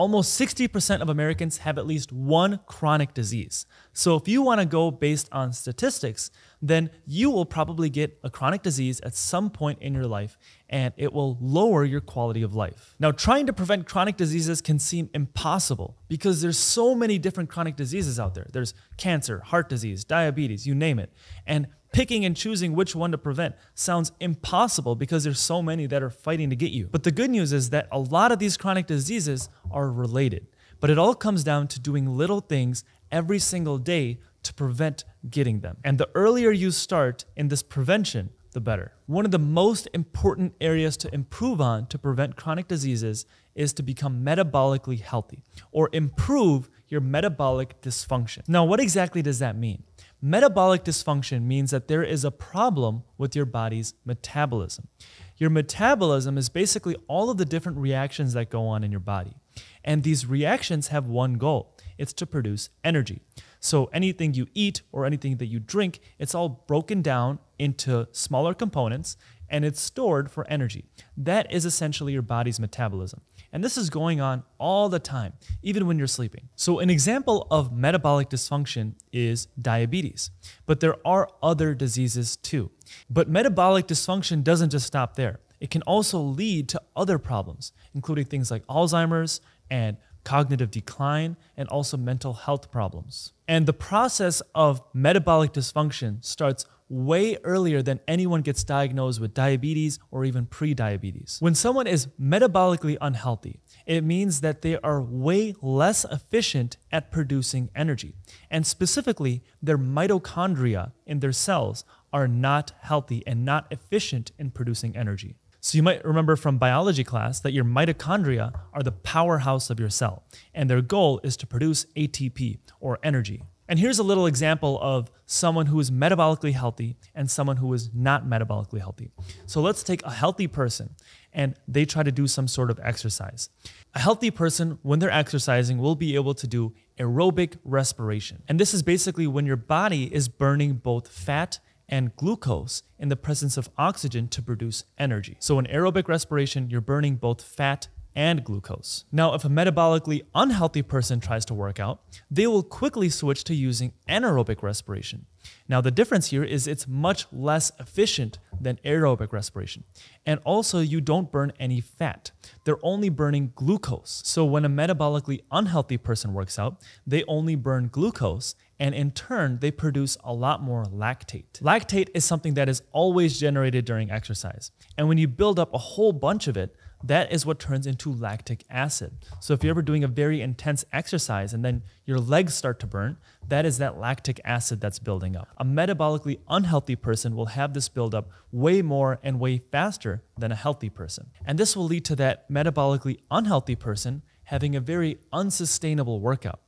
Almost 60% of Americans have at least one chronic disease. So if you want to go based on statistics, then you will probably get a chronic disease at some point in your life, and it will lower your quality of life. Now, trying to prevent chronic diseases can seem impossible because there's so many different chronic diseases out there. There's cancer, heart disease, diabetes, you name it. And picking and choosing which one to prevent sounds impossible because there's so many that are fighting to get you. But the good news is that a lot of these chronic diseases are related. But it all comes down to doing little things every single day to prevent getting them. And the earlier you start in this prevention, the better. One of the most important areas to improve on to prevent chronic diseases is to become metabolically healthy or improve your metabolic dysfunction. Now, what exactly does that mean? Metabolic dysfunction means that there is a problem with your body's metabolism. Your metabolism is basically all of the different reactions that go on in your body. And these reactions have one goal. It's to produce energy. So anything you eat or anything that you drink, it's all broken down into smaller components and it's stored for energy. That is essentially your body's metabolism. And this is going on all the time, even when you're sleeping. So an example of metabolic dysfunction is diabetes, but there are other diseases too. But metabolic dysfunction doesn't just stop there. It can also lead to other problems, including things like Alzheimer's and cognitive decline, and also mental health problems. And the process of metabolic dysfunction starts way earlier than anyone gets diagnosed with diabetes or even pre-diabetes. When someone is metabolically unhealthy, it means that they are way less efficient at producing energy. And specifically, their mitochondria in their cells are not healthy and not efficient in producing energy. So you might remember from biology class that your mitochondria are the powerhouse of your cell, and their goal is to produce ATP, or energy. And here's a little example of someone who is metabolically healthy and someone who is not metabolically healthy. So let's take a healthy person, and they try to do some sort of exercise. A healthy person, when they're exercising, will be able to do aerobic respiration. And this is basically when your body is burning both fat and glucose in the presence of oxygen to produce energy. So in aerobic respiration, you're burning both fat and glucose. Now, if a metabolically unhealthy person tries to work out, they will quickly switch to using anaerobic respiration. Now, the difference here is it's much less efficient than aerobic respiration. And also, you don't burn any fat. They're only burning glucose. So when a metabolically unhealthy person works out, they only burn glucose, and in turn, they produce a lot more lactate. Lactate is something that is always generated during exercise. And when you build up a whole bunch of it, that is what turns into lactic acid. So if you're ever doing a very intense exercise and then your legs start to burn, that is that lactic acid that's building up. A metabolically unhealthy person will have this buildup way more and way faster than a healthy person. And this will lead to that metabolically unhealthy person having a very unsustainable workout.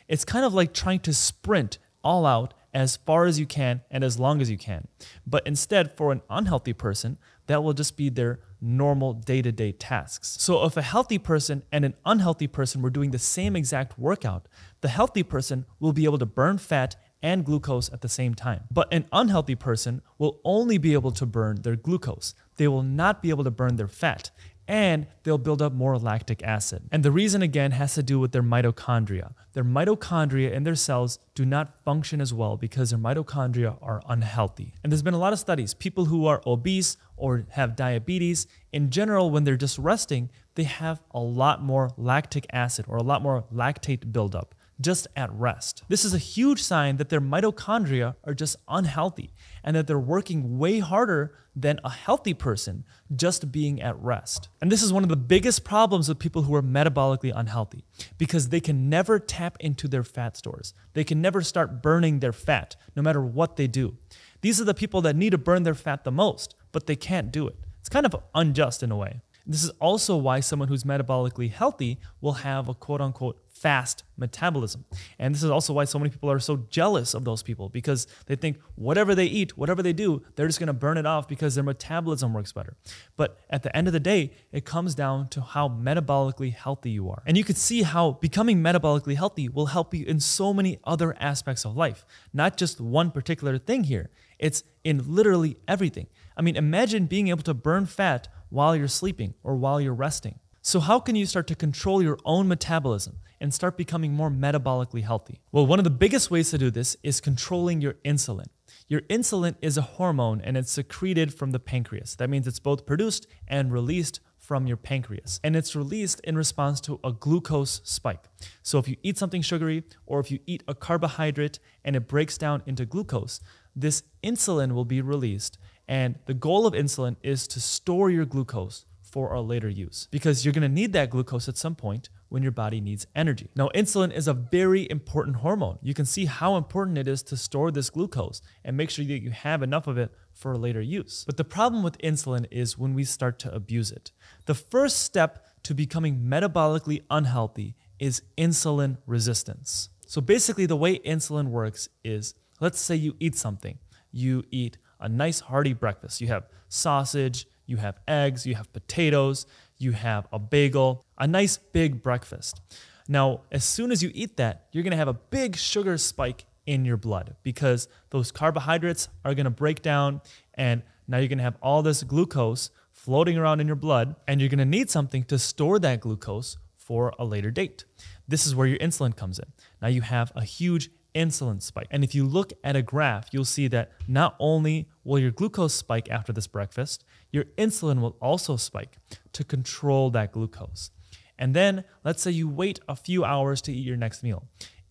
It's kind of like trying to sprint all out as far as you can and as long as you can. But instead, for an unhealthy person, that will just be their normal day-to-day tasks. So if a healthy person and an unhealthy person were doing the same exact workout, the healthy person will be able to burn fat and glucose at the same time. But an unhealthy person will only be able to burn their glucose. They will not be able to burn their fat, and they'll build up more lactic acid. And the reason, again, has to do with their mitochondria. Their mitochondria in their cells do not function as well because their mitochondria are unhealthy. And there's been a lot of studies. People who are obese or have diabetes, in general, when they're just resting, they have a lot more lactic acid or a lot more lactate buildup just at rest. This is a huge sign that their mitochondria are just unhealthy and that they're working way harder than a healthy person just being at rest. And this is one of the biggest problems with people who are metabolically unhealthy because they can never tap into their fat stores. They can never start burning their fat no matter what they do. These are the people that need to burn their fat the most, but they can't do it. It's kind of unjust in a way. This is also why someone who's metabolically healthy will have a quote-unquote fast metabolism. And this is also why so many people are so jealous of those people because they think whatever they eat, whatever they do, they're just going to burn it off because their metabolism works better. But at the end of the day, it comes down to how metabolically healthy you are. And you could see how becoming metabolically healthy will help you in so many other aspects of life, not just one particular thing here. It's in literally everything. I mean, imagine being able to burn fat while you're sleeping or while you're resting. So how can you start to control your own metabolism and start becoming more metabolically healthy? Well, one of the biggest ways to do this is controlling your insulin. Your insulin is a hormone and it's secreted from the pancreas. That means it's both produced and released from your pancreas. And it's released in response to a glucose spike. So if you eat something sugary or if you eat a carbohydrate and it breaks down into glucose, this insulin will be released. And the goal of insulin is to store your glucose for a later use, because you're going to need that glucose at some point when your body needs energy. Now, insulin is a very important hormone. You can see how important it is to store this glucose and make sure that you have enough of it for later use. But the problem with insulin is when we start to abuse it. The first step to becoming metabolically unhealthy is insulin resistance. So basically the way insulin works is, let's say you eat something. You eat a nice hearty breakfast. You have sausage, you have eggs, you have potatoes, you have a bagel, a nice big breakfast. Now, as soon as you eat that, you're gonna have a big sugar spike in your blood because those carbohydrates are gonna break down, and now you're gonna have all this glucose floating around in your blood, and you're gonna need something to store that glucose for a later date. This is where your insulin comes in. Now you have a huge insulin spike. And if you look at a graph, you'll see that not only will your glucose spike after this breakfast, your insulin will also spike to control that glucose. And then let's say you wait a few hours to eat your next meal.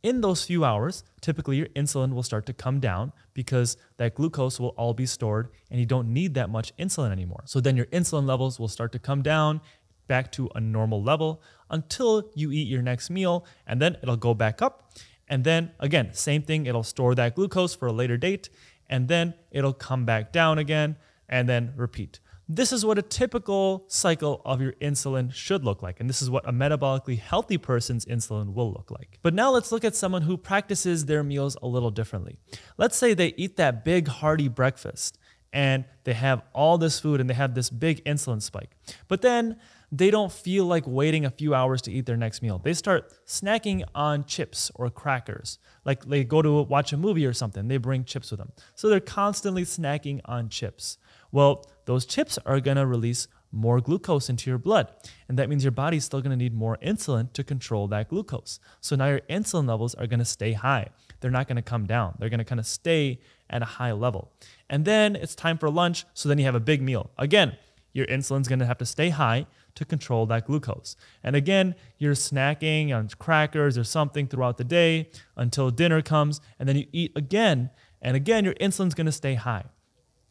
In those few hours, typically your insulin will start to come down because that glucose will all be stored and you don't need that much insulin anymore. So then your insulin levels will start to come down back to a normal level until you eat your next meal, and then it'll go back up. And then again, same thing, it'll store that glucose for a later date, and then it'll come back down again, and then repeat. This is what a typical cycle of your insulin should look like, and this is what a metabolically healthy person's insulin will look like. But now let's look at someone who practices their meals a little differently. Let's say they eat that big hearty breakfast, and they have all this food, and they have this big insulin spike. But then they don't feel like waiting a few hours to eat their next meal. They start snacking on chips or crackers. Like they go to watch a movie or something, they bring chips with them. So they're constantly snacking on chips. Well, those chips are gonna release more glucose into your blood. And that means your body's still gonna need more insulin to control that glucose. So now your insulin levels are gonna stay high. They're not gonna come down. They're gonna kind of stay at a high level. And then it's time for lunch, so then you have a big meal. Again, your insulin's gonna have to stay high to control that glucose. And again, you're snacking on crackers or something throughout the day until dinner comes, and then you eat again, and again, your insulin's gonna stay high.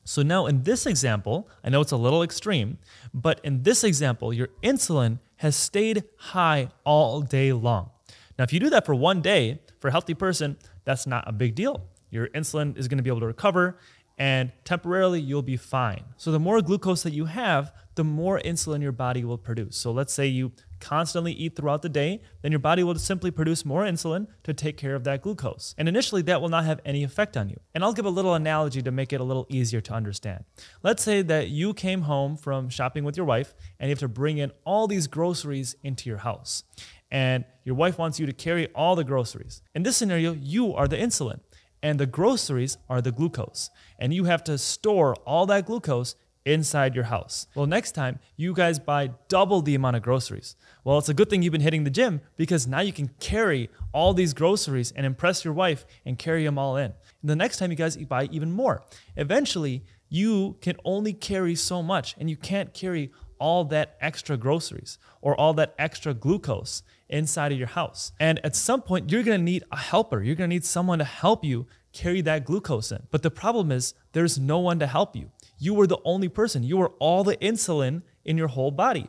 So now in this example, I know it's a little extreme, but in this example, your insulin has stayed high all day long. Now, if you do that for one day, for a healthy person, that's not a big deal. Your insulin is gonna be able to recover, and temporarily you'll be fine. So the more glucose that you have, the more insulin your body will produce. So let's say you constantly eat throughout the day, then your body will simply produce more insulin to take care of that glucose. And initially that will not have any effect on you. And I'll give a little analogy to make it a little easier to understand. Let's say that you came home from shopping with your wife and you have to bring in all these groceries into your house. And your wife wants you to carry all the groceries. In this scenario, you are the insulin and the groceries are the glucose. And you have to store all that glucose inside your house. Well, next time you guys buy double the amount of groceries. Well, it's a good thing you've been hitting the gym because now you can carry all these groceries and impress your wife and carry them all in. And the next time you guys buy even more. Eventually, you can only carry so much and you can't carry all that extra groceries or all that extra glucose inside of your house. And at some point, you're gonna need a helper. You're gonna need someone to help you carry that glucose in. But the problem is there's no one to help you. You were the only person. You were all the insulin in your whole body.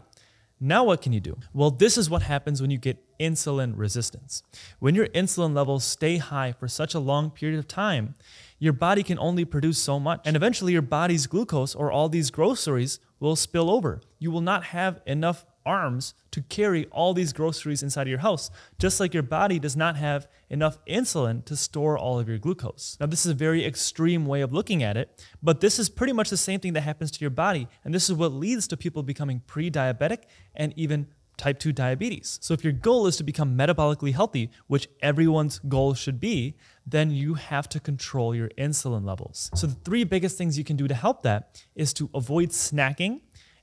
Now what can you do? Well, this is what happens when you get insulin resistance. When your insulin levels stay high for such a long period of time, your body can only produce so much. And eventually your body's glucose or all these groceries will spill over. You will not have enough arms to carry all these groceries inside of your house, just like your body does not have enough insulin to store all of your glucose. Now, this is a very extreme way of looking at it, but this is pretty much the same thing that happens to your body, and this is what leads to people becoming pre-diabetic and even type 2 diabetes. So if your goal is to become metabolically healthy, which everyone's goal should be, then you have to control your insulin levels. So the three biggest things you can do to help that is to avoid snacking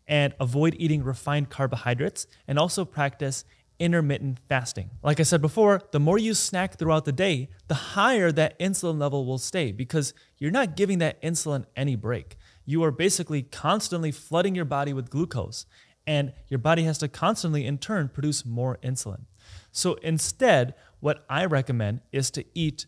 and avoid eating refined carbohydrates, and also practice intermittent fasting. Like I said before, the more you snack throughout the day, the higher that insulin level will stay because you're not giving that insulin any break. You are basically constantly flooding your body with glucose, and your body has to constantly, in turn, produce more insulin. So instead, what I recommend is to eat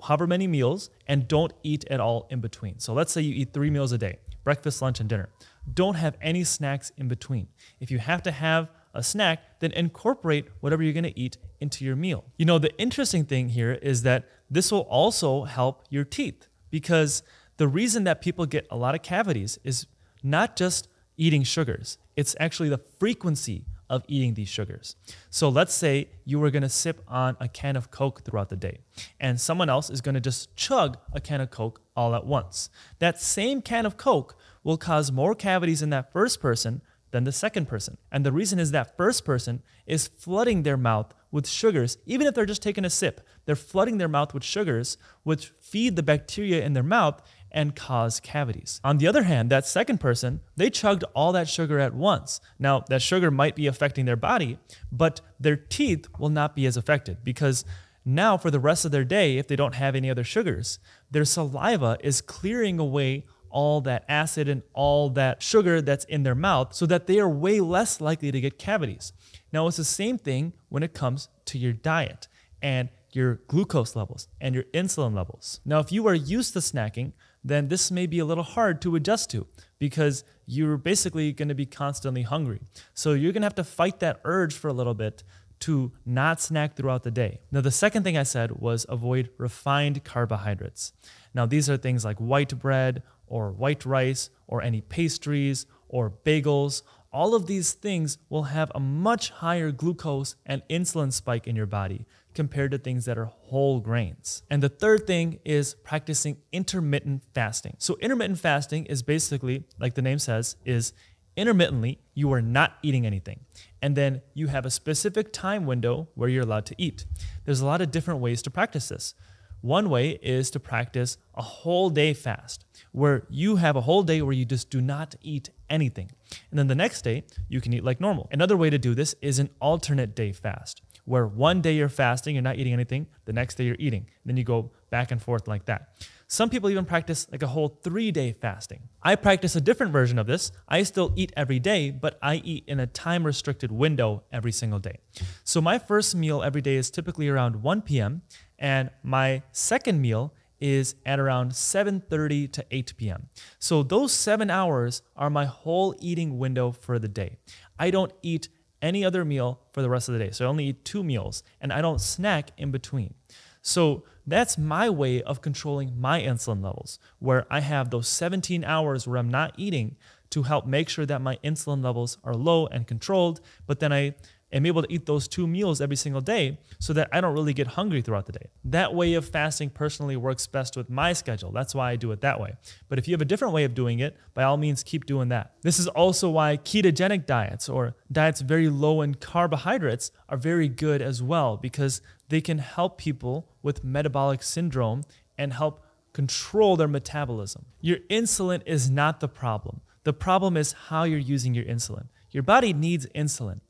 however many meals and don't eat at all in between. So let's say you eat 3 meals a day, breakfast, lunch, and dinner. Don't have any snacks in between. If you have to have a snack, then incorporate whatever you're gonna eat into your meal. You know, the interesting thing here is that this will also help your teeth, because the reason that people get a lot of cavities is not just eating sugars, it's actually the frequency of eating these sugars. So let's say you were gonna sip on a can of Coke throughout the day, and someone else is gonna just chug a can of Coke all at once. That same can of Coke will cause more cavities in that first person than the second person. And the reason is that first person is flooding their mouth with sugars. Even if they're just taking a sip, they're flooding their mouth with sugars, which feed the bacteria in their mouth and cause cavities. On the other hand, that second person, they chugged all that sugar at once. Now, that sugar might be affecting their body, but their teeth will not be as affected, because now for the rest of their day, if they don't have any other sugars, their saliva is clearing away all that acid and all that sugar that's in their mouth, so that they are way less likely to get cavities. Now, it's the same thing when it comes to your diet and your glucose levels and your insulin levels. Now, if you are used to snacking, then this may be a little hard to adjust to, because you're basically going to be constantly hungry. So you're going to have to fight that urge for a little bit to not snack throughout the day. Now, the second thing I said was avoid refined carbohydrates. Now, these are things like white bread or white rice or any pastries or bagels. All of these things will have a much higher glucose and insulin spike in your body compared to things that are whole grains. And the third thing is practicing intermittent fasting. So intermittent fasting is basically, like the name says, is intermittently you are not eating anything. And then you have a specific time window where you're allowed to eat. There's a lot of different ways to practice this. One way is to practice a whole day fast, where you have a whole day where you just do not eat anything. And then the next day, you can eat like normal. Another way to do this is an alternate day fast, where one day you're fasting, you're not eating anything, the next day you're eating. Then you go back and forth like that. Some people even practice like a whole 3-day fasting. I practice a different version of this. I still eat every day, but I eat in a time-restricted window every single day. So my first meal every day is typically around 1 p.m., and my second meal is at around 7:30 to 8 p.m. So those 7 hours are my whole eating window for the day. I don't eat any other meal for the rest of the day. So I only eat 2 meals, and I don't snack in between. So that's my way of controlling my insulin levels, where I have those 17 hours where I'm not eating to help make sure that my insulin levels are low and controlled, but then I am able to eat those 2 meals every single day so that I don't really get hungry throughout the day. That way of fasting personally works best with my schedule. That's why I do it that way. But if you have a different way of doing it, by all means, keep doing that. This is also why ketogenic diets, or diets very low in carbohydrates, are very good as well, because they can help people with metabolic syndrome and help control their metabolism. Your insulin is not the problem. The problem is how you're using your insulin. Your body needs insulin,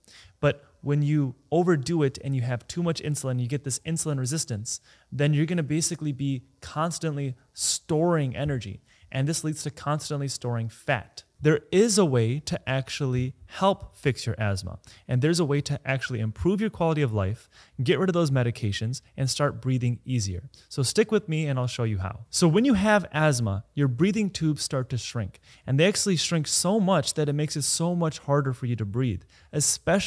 but when you overdo it and you have too much insulin, you get this insulin resistance, then you're going to basically be constantly storing energy. And this leads to constantly storing fat. There is a way to actually help fix your asthma. And there's a way to actually improve your quality of life, get rid of those medications, and start breathing easier. So stick with me and I'll show you how. So when you have asthma, your breathing tubes start to shrink. And they actually shrink so much that it makes it so much harder for you to breathe, especially